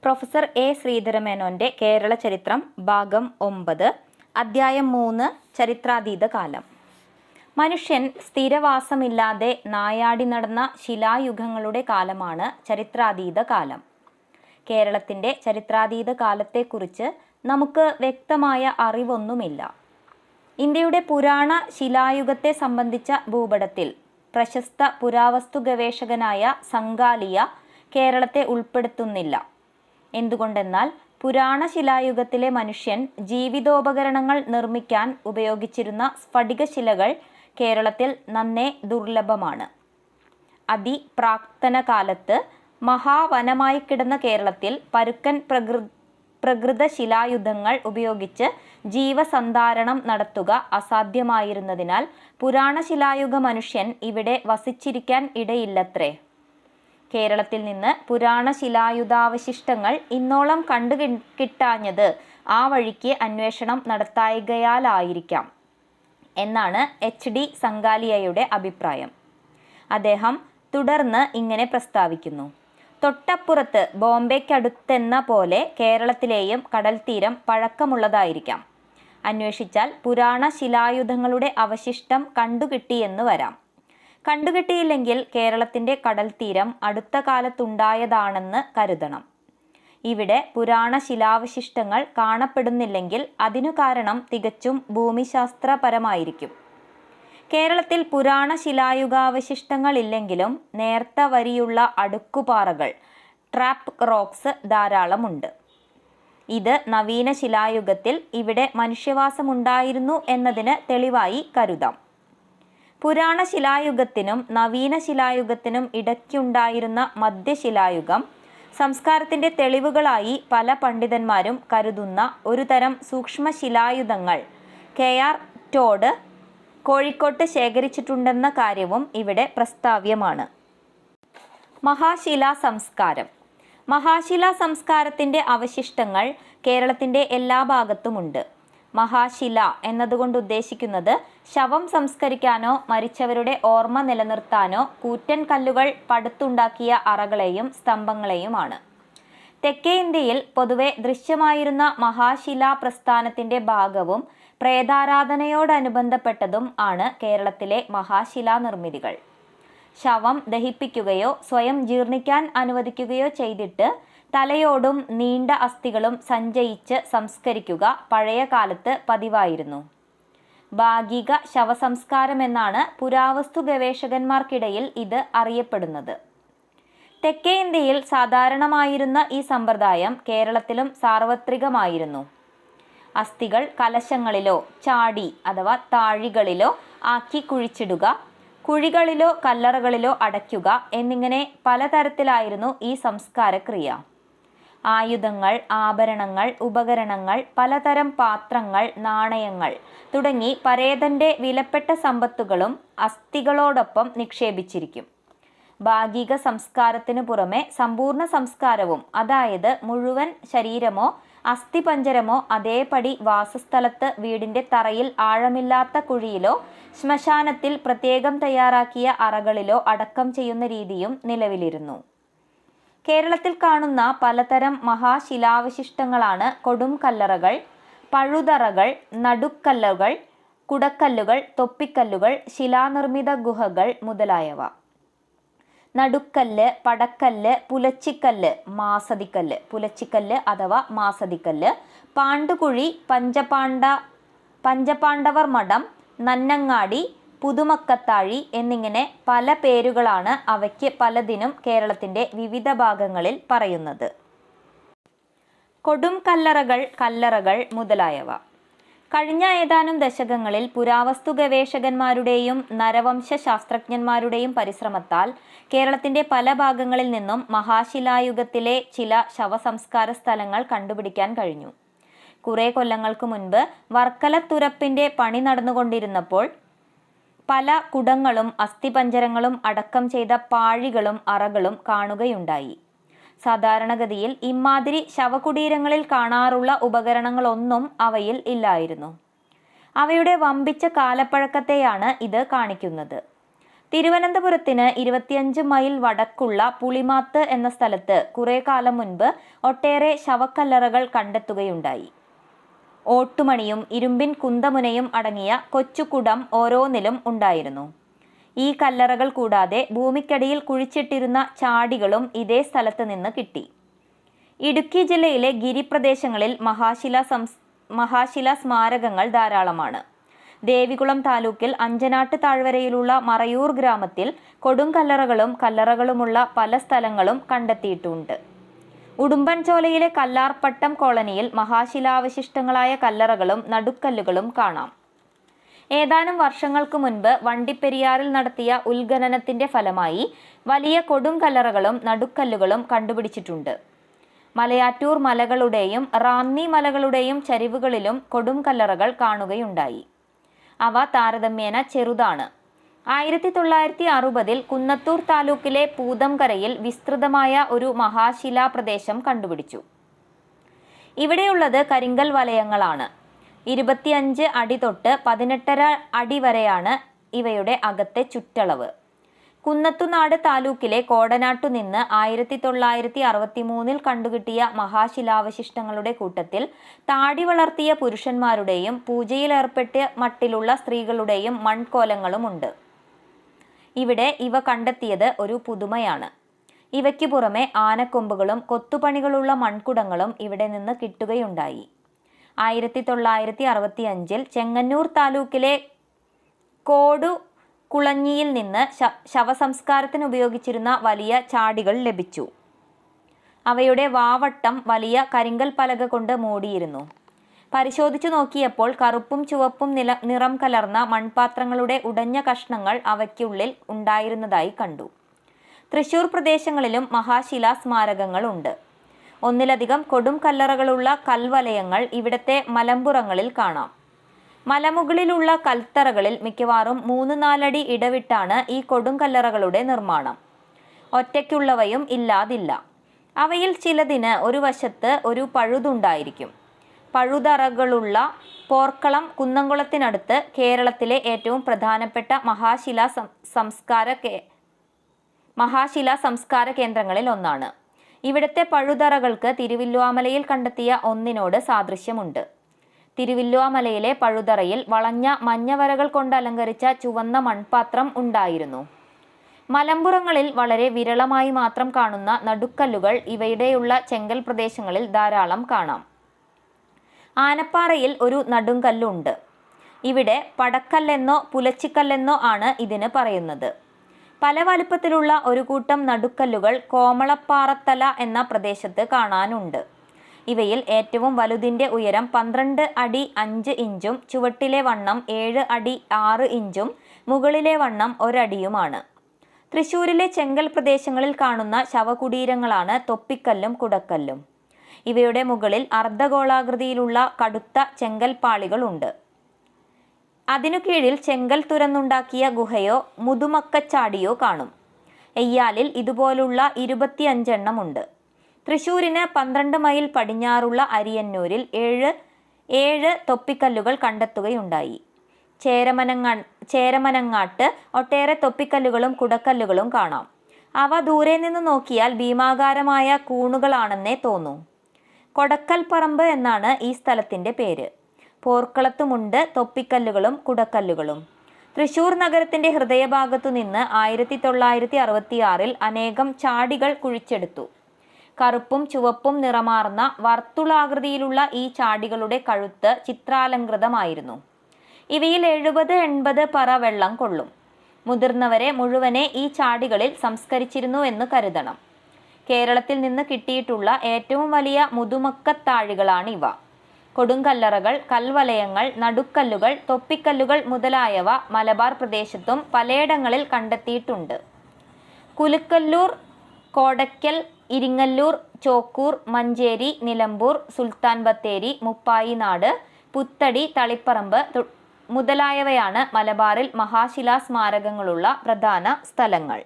Professor A ശ്രീധരമേനോന്റെ Kerala ചരിത്രം ഭാഗം 9 അധ്യായം 3 ചരിത്രാതീത കാലം. മനുഷ്യൻ സ്ഥിരവാസമില്ലാതെ നായാടി നടന്ന ശിലായുഗങ്ങളുടെ കാലമാണ് ചരിത്രാതീത കാലം. കേരളത്തിൻ്റെ ചരിത്രാതീത കാലത്തെക്കുറിച്ച് നമുക്ക് വ്യക്തമായ അറിവൊന്നുമില്ല. ഇന്ത്യയുടെ പുരാണ ശിലായുഗത്തെ സംബന്ധിച്ച ഭൂപടത്തിൽ പ്രശസ്ത പുരാവസ്തു ഗവേഷകനായ സംഗാലിയ കേരളത്തെ ഉൾപ്പെടുത്തുന്നില്ല. എന്തുകൊണ്ടെന്നാൽ പുരാണ ശിലായുഗത്തിലെ മനുഷ്യൻ ജീവിതോപകരണങ്ങൾ നിർമ്മിക്കാൻ ഉപയോഗിച്ചിരുന്ന സ്ഫടികശിലകൾ കേരളത്തിൽ നന്നേ ദുർലഭമാണ്. അതിപ്രാക്തന കാലത്ത് മഹാവനമായി കിടന്ന കേരളത്തിൽ പരുക്കൻ പ്രകൃത ശിലായുധങ്ങൾ ഉപയോഗിച്ച് ജീവസന്ധാരണം നടത്തുക അസാധ്യമായിരുന്നതിനാൽ പുരാണ ശിലായുഗ മനുഷ്യൻ ഇവിടെ വസിച്ചിരിക്കാൻ ഇടയില്ലത്രേ. കേരളത്തിൽ നിന്ന് പുരാണ ശിലായുധാവശിഷ്ടങ്ങൾ ഇന്നോളം കിട്ടാഞ്ഞത് ആ വഴിക്ക് അന്വേഷണം നടത്തായികയാലായിരിക്കാം എന്നാണ് H.D. സംഗാലിയയുടെ അഭിപ്രായം. അദ്ദേഹം തുടർന്ന് ഇങ്ങനെ പ്രസ്താവിക്കുന്നു: തൊട്ടപ്പുറത്ത് ബോംബെക്കടുത്തെന്ന പോലെ കേരളത്തിലെയും കടൽത്തീരം പഴക്കമുള്ളതായിരിക്കാം. അന്വേഷിച്ചാൽ പുരാണ ശിലായുധങ്ങളുടെ അവശിഷ്ടം കണ്ടുകിട്ടിയെന്ന് വരാം. കണ്ടുകിട്ടിയില്ലെങ്കിൽ കേരളത്തിൻ്റെ കടൽത്തീരം അടുത്ത കാലത്തുണ്ടായതാണെന്ന് കരുതണം. ഇവിടെ പുരാണ ശിലാവശിഷ്ടങ്ങൾ കാണപ്പെടുന്നില്ലെങ്കിൽ അതിനു കാരണം തികച്ചും ഭൂമിശാസ്ത്രപരമായിരിക്കും. കേരളത്തിൽ പുരാണ ശിലായുഗാവശിഷ്ടങ്ങളില്ലെങ്കിലും നേർത്ത വരിയുള്ള അടുക്കുപാറകൾ ട്രാപ്പ് റോക്സ് ധാരാളമുണ്ട്. ഇത് നവീന ശിലായുഗത്തിൽ ഇവിടെ മനുഷ്യവാസമുണ്ടായിരുന്നു എന്നതിന് തെളിവായി കരുതാം. പുരാണ ശിലായുഗത്തിനും നവീന ശിലായുഗത്തിനും ഇടയ്ക്കുണ്ടായിരുന്ന മധ്യശിലായുഗം സംസ്കാരത്തിൻ്റെ തെളിവുകളായി പല പണ്ഡിതന്മാരും കരുതുന്ന ഒരു തരം സൂക്ഷ്മശിലായുധങ്ങൾ K.R. ടോഡ് കോഴിക്കോട്ട് ശേഖരിച്ചിട്ടുണ്ടെന്ന കാര്യവും ഇവിടെ പ്രസ്താവ്യമാണ്. മഹാശിലാ സംസ്കാരം. മഹാശിലാ സംസ്കാരത്തിൻ്റെ അവശിഷ്ടങ്ങൾ കേരളത്തിൻ്റെ എല്ലാ ഭാഗത്തുമുണ്ട്. മഹാശില എന്നതുകൊണ്ട് ഉദ്ദേശിക്കുന്നത് ശവം സംസ്കരിക്കാനോ മരിച്ചവരുടെ ഓർമ്മ നിലനിർത്താനോ കൂറ്റൻ കല്ലുകൾ പടുത്തുണ്ടാക്കിയ അറകളെയും സ്തംഭങ്ങളെയുമാണ്. തെക്കേ ഇന്ത്യയിൽ പൊതുവെ ദൃശ്യമായിരുന്ന മഹാശിലാ പ്രസ്ഥാനത്തിൻ്റെ ഭാഗവും പ്രേതാരാധനയോടനുബന്ധപ്പെട്ടതും ആണ് കേരളത്തിലെ മഹാശിലാ നിർമ്മിതികൾ. ശവം ദഹിപ്പിക്കുകയോ സ്വയം ജീർണിക്കാൻ അനുവദിക്കുകയോ ചെയ്തിട്ട് തലയോടും നീണ്ട അസ്ഥികളും സഞ്ചയിച്ച് സംസ്കരിക്കുക പഴയ കാലത്ത് പതിവായിരുന്നു. ഭാഗിക ശവസംസ്കാരമെന്നാണ് പുരാവസ്തു ഗവേഷകന്മാർക്കിടയിൽ ഇത് അറിയപ്പെടുന്നത്. തെക്കേ ഇന്ത്യയിൽ സാധാരണമായിരുന്ന ഈ സമ്പ്രദായം കേരളത്തിലും സാർവത്രികമായിരുന്നു. അസ്ഥികൾ കലശങ്ങളിലോ ചാടി അഥവാ താഴികളിലോ ആക്കി കുഴിച്ചിടുക, കുഴികളിലോ കല്ലറകളിലോ അടയ്ക്കുക എന്നിങ്ങനെ പലതരത്തിലായിരുന്നു ഈ സംസ്കാരക്രിയ. ആയുധങ്ങൾ, ആഭരണങ്ങൾ, ഉപകരണങ്ങൾ, പലതരം പാത്രങ്ങൾ, നാണയങ്ങൾ തുടങ്ങി പരേതൻ്റെ വിലപ്പെട്ട സമ്പത്തുകളും അസ്ഥികളോടൊപ്പം നിക്ഷേപിച്ചിരിക്കും. ഭാഗിക സംസ്കാരത്തിനു പുറമെ സമ്പൂർണ്ണ സംസ്കാരവും, അതായത് മുഴുവൻ ശരീരമോ അസ്ഥിപഞ്ജരമോ അതേപടി വാസസ്ഥലത്ത് വീടിൻ്റെ തറയിൽ ആഴമില്ലാത്ത കുഴിയിലോ ശ്മശാനത്തിൽ പ്രത്യേകം തയ്യാറാക്കിയ അറകളിലോ അടക്കം ചെയ്യുന്ന രീതിയും നിലവിലിരുന്നു. കേരളത്തിൽ കാണുന്ന പലതരം മഹാശിലാവശിഷ്ടങ്ങളാണ് കൊടും കല്ലറകൾ, പഴുതറകൾ, നടുക്കല്ലുകൾ, കുടക്കല്ലുകൾ, തൊപ്പിക്കല്ലുകൾ, ശിലാനിർമ്മിത ഗുഹകൾ മുതലായവ. നടുക്കല്ല്, പടക്കല്ല്, പുലച്ചിക്കല്ല്, മാസതിക്കല്ല്, പുലച്ചിക്കല്ല് അഥവാ മാസതിക്കല്ല്, പാണ്ടുകുഴി, പഞ്ചപാണ്ഡവർ മഠം, നന്നങ്ങാടി, പുതുമക്കത്താഴി എന്നിങ്ങനെ പല പേരുകളാണ് അവയ്ക്ക് പലതിനും കേരളത്തിൻ്റെ വിവിധ ഭാഗങ്ങളിൽ പറയുന്നത്. കൊടും കല്ലറകൾ, കല്ലറകൾ മുതലായവ. കഴിഞ്ഞ ഏതാനും ദശകങ്ങളിൽ പുരാവസ്തു ഗവേഷകന്മാരുടെയും നരവംശ ശാസ്ത്രജ്ഞന്മാരുടെയും പരിശ്രമത്താൽ കേരളത്തിൻ്റെ പല ഭാഗങ്ങളിൽ നിന്നും മഹാശിലായുഗത്തിലെ ചില ശവസംസ്കാര സ്ഥലങ്ങൾ കണ്ടുപിടിക്കാൻ കഴിഞ്ഞു. കുറേ കൊല്ലങ്ങൾക്ക് മുൻപ് വർക്കലത്തുരപ്പിൻ്റെ പണി നടന്നുകൊണ്ടിരുന്നപ്പോൾ പല കുടങ്ങളും അസ്ഥിപഞ്ജരങ്ങളും അടക്കം ചെയ്ത പാഴികളും അറകളും കാണുകയുണ്ടായി. സാധാരണഗതിയിൽ ഇമാതിരി ശവകുടീരങ്ങളിൽ കാണാറുള്ള ഉപകരണങ്ങളൊന്നും അവയിൽ ഇല്ലായിരുന്നു. അവയുടെ വമ്പിച്ച കാലപ്പഴക്കത്തെയാണ് ഇത് കാണിക്കുന്നത്. തിരുവനന്തപുരത്തിന് 25 മൈൽ വടക്കുള്ള പുളിമാത്ത് എന്ന സ്ഥലത്ത് കുറെ കാലം മുൻപ് ഒട്ടേറെ ശവക്കല്ലറകൾ കണ്ടെത്തുകയുണ്ടായി. ഓട്ടുമണിയും ഇരുമ്പിൻ കുന്തമുനയും അടങ്ങിയ കൊച്ചുകുടം ഓരോന്നിലും ഉണ്ടായിരുന്നു. ഈ കല്ലറകൾ കൂടാതെ ഭൂമിക്കടിയിൽ കുഴിച്ചിട്ടിരുന്ന ചാടികളും ഇതേ സ്ഥലത്ത് നിന്ന് കിട്ടി. ഇടുക്കി ജില്ലയിലെ ഗിരിപ്രദേശങ്ങളിൽ മഹാശിലാ സ്മാരകങ്ങൾ ധാരാളമാണ്. ദേവികുളം താലൂക്കിൽ അഞ്ചനാട്ട് താഴ്വരയിലുള്ള മറയൂർ ഗ്രാമത്തിൽ കൊടുങ്കല്ലറകളും കല്ലറകളുമുള്ള പല സ്ഥലങ്ങളും കണ്ടെത്തിയിട്ടുണ്ട്. ഉടുമ്പൻചോലയിലെ കല്ലാർപ്പട്ടം കോളനിയിൽ മഹാശിലാവശിഷ്ടങ്ങളായ കല്ലറകളും നടുക്കല്ലുകളും കാണാം. ഏതാനും വർഷങ്ങൾക്ക് മുൻപ് വണ്ടിപ്പെരിയാറിൽ നടത്തിയ ഉത്ഖനനത്തിന്റെ ഫലമായി വലിയ കൊടുങ്കല്ലറകളും നടുക്കല്ലുകളും കണ്ടുപിടിച്ചിട്ടുണ്ട്. മലയാറ്റൂർ മലകളുടെയും റാന്നി മലകളുടെയും ചരിവുകളിലും കൊടുങ്കല്ലറകൾ കാണുകയുണ്ടായി. അവ താരതമ്യേന ചെറുതാണ്. 1960-ൽ കുന്നത്തൂർ താലൂക്കിലെ പൂതംകരയിൽ വിസ്തൃതമായ ഒരു മഹാശിലാ പ്രദേശം കണ്ടുപിടിച്ചു. ഇവിടെയുള്ളത് കരിങ്കൽ വലയങ്ങളാണ്. 25 അടി തൊട്ട് 18.5 അടി വരെയാണ് ഇവയുടെ അകത്തെ ചുറ്റളവ്. കുന്നത്തുനാട് താലൂക്കിലെ കോടനാട്ടുനിന്ന് 1963-ൽ കണ്ടുകിട്ടിയ മഹാശിലാവശിഷ്ടങ്ങളുടെ കൂട്ടത്തിൽ താടി വളർത്തിയ പുരുഷന്മാരുടെയും പൂജയിലേർപ്പെട്ട് മട്ടിലുള്ള സ്ത്രീകളുടെയും മൺകോലങ്ങളുമുണ്ട്. ഇവിടെ ഇവ കണ്ടെത്തിയത് ഒരു പുതുമയാണ്. ഇവയ്ക്ക് പുറമെ ആനക്കൊമ്പുകളും കൊത്തുപണികളുള്ള മൺകുടങ്ങളും ഇവിടെ നിന്ന് കിട്ടുകയുണ്ടായി. 1965-ൽ ചെങ്ങന്നൂർ താലൂക്കിലെ കുളഞ്ഞിയിൽ നിന്ന് ശവസംസ്കാരത്തിന് ഉപയോഗിച്ചിരുന്ന വലിയ ചാടികൾ ലഭിച്ചു. അവയുടെ വാവട്ടം വലിയ കരിങ്കൽ പലക കൊണ്ട് മൂടിയിരുന്നു. പരിശോധിച്ചു നോക്കിയപ്പോൾ കറുപ്പും ചുവപ്പും നിറം കലർന്ന മൺപാത്രങ്ങളുടെ ഉടഞ്ഞ കഷ്ണങ്ങൾ അവയ്ക്കുള്ളിൽ ഉണ്ടായിരുന്നതായി കണ്ടു. തൃശൂർ പ്രദേശങ്ങളിലും മഹാശിലാ സ്മാരകങ്ങളുണ്ട്. ഒന്നിലധികം കൊടും കല്ലറകളുള്ള കൽവലയങ്ങൾ ഇവിടത്തെ മലമ്പുറങ്ങളിൽ കാണാം. മലമുകളിലുള്ള കൽത്തറകളിൽ മിക്കവാറും 3-4 അടി ഇടവിട്ടാണ് ഈ കൊടുങ്കല്ലറകളുടെ നിർമ്മാണം. ഒറ്റയ്ക്കുള്ളവയും ഇല്ലാതില്ല. അവയിൽ ചിലതിന് ഒരു വശത്ത് ഒരു പഴുതുണ്ടായിരിക്കും. പഴുതറകളുള്ള പോർക്കളം കുന്നംകുളത്തിനടുത്ത് കേരളത്തിലെ ഏറ്റവും പ്രധാനപ്പെട്ട മഹാശിലാ സംസ്കാര കേന്ദ്രങ്ങളിൽ ഒന്നാണ്. ഇവിടുത്തെ പഴുതറകൾക്ക് തിരുവില്വാമലയിൽ കണ്ടെത്തിയ ഒന്നിനോട് സാദൃശ്യമുണ്ട്. തിരുവില്വാമലയിലെ പഴുതറയിൽ വളഞ്ഞ മഞ്ഞവരകൾ കൊണ്ട് അലങ്കരിച്ച ചുവന്ന മൺപാത്രം ഉണ്ടായിരുന്നു. മലമ്പുറങ്ങളിൽ വളരെ വിരളമായി മാത്രം കാണുന്ന നടുക്കല്ലുകൾ ഇവയുടെയുള്ള ചെങ്കൽ പ്രദേശങ്ങളിൽ ധാരാളം കാണാം. ആനപ്പാറയിൽ ഒരു നടുങ്കല്ലുണ്ട്. ഇവിടെ പടക്കല്ലെന്നോ പുലച്ചിക്കല്ലെന്നോ ആണ് ഇതിന് പറയുന്നത്. പല വലുപ്പത്തിലുള്ള ഒരു കൂട്ടം നടുക്കല്ലുകൾ കോമളപ്പാറത്തല എന്ന പ്രദേശത്ത് കാണാനുണ്ട്. ഇവയിൽ ഏറ്റവും വലുതിൻ്റെ ഉയരം 12 അടി 5 ഇഞ്ചും ചുവട്ടിലെ വണ്ണം 7 അടി 6 ഇഞ്ചും മുകളിലെ വണ്ണം 1 അടിയുമാണ്. തൃശ്ശൂരിലെ ചെങ്കൽ പ്രദേശങ്ങളിൽ കാണുന്ന ശവകുടീരങ്ങളാണ് തൊപ്പിക്കല്ലും കുടക്കല്ലും. ഇവയുടെ മുകളിൽ അർദ്ധഗോളാകൃതിയിലുള്ള കടുത്ത ചെങ്കൽ പാളികളുണ്ട്. അതിനു കീഴിൽ ചെങ്കൽ തുരന്നുണ്ടാക്കിയ ഗുഹയോ മുതുമക്കച്ചാടിയോ കാണും. എയ്യാലിൽ ഇതുപോലുള്ള 25 എണ്ണമുണ്ട്. തൃശ്ശൂരിന് 12 മൈൽ പടിഞ്ഞാറുള്ള അരിയന്നൂരിൽ 7 തൊപ്പിക്കല്ലുകൾ കണ്ടെത്തുകയുണ്ടായി. ചേരമനങ്ങാട്ട് ഒട്ടേറെ തൊപ്പിക്കല്ലുകളും കുടക്കല്ലുകളും കാണാം. അവ ദൂരെ നിന്ന് നോക്കിയാൽ ഭീമാകാരമായ കൂണുകളാണെന്നേ തോന്നൂ. കൊടക്കൽപ്പറമ്പ് എന്നാണ് ഈ സ്ഥലത്തിൻ്റെ പേര്. പോർക്കളത്തുമുണ്ട് തൊപ്പിക്കല്ലുകളും കുടക്കല്ലുകളും. തൃശ്ശൂർ നഗരത്തിൻ്റെ ഹൃദയഭാഗത്തു നിന്ന് 1966-ൽ അനേകം ചാടികൾ കുഴിച്ചെടുത്തു. കറുപ്പും ചുവപ്പും നിറമാർന്ന വർത്തുളാകൃതിയിലുള്ള ഈ ചാടികളുടെ കഴുത്ത് ചിത്രാലങ്കൃതമായിരുന്നു. ഇവയിൽ 70-80 പറ വെള്ളം കൊള്ളും. മുതിർന്നവരെ മുഴുവനെ ഈ ചാടികളിൽ സംസ്കരിച്ചിരുന്നു എന്ന് കരുതണം. കേരളത്തിൽ നിന്ന് കിട്ടിയിട്ടുള്ള ഏറ്റവും വലിയ മുതുമക്കത്താഴികളാണിവ. കൊടുങ്കല്ലറകൾ, കൽവലയങ്ങൾ, നടുക്കല്ലുകൾ, തൊപ്പിക്കല്ലുകൾ മുതലായവ മലബാർ പ്രദേശത്തും പലയിടങ്ങളിൽ കണ്ടെത്തിയിട്ടുണ്ട്. കുലുക്കല്ലൂർ, കോടയ്ക്കൽ, ഇരിങ്ങല്ലൂർ, ചോക്കൂർ, മഞ്ചേരി, നിലമ്പൂർ, സുൽത്താൻ ബത്തേരി, മുപ്പായിനാട്, പുത്തടി, തളിപ്പറമ്പ് മുതലായവയാണ് മലബാറിൽ മഹാശിലാ സ്മാരകങ്ങളുള്ള പ്രധാന സ്ഥലങ്ങൾ.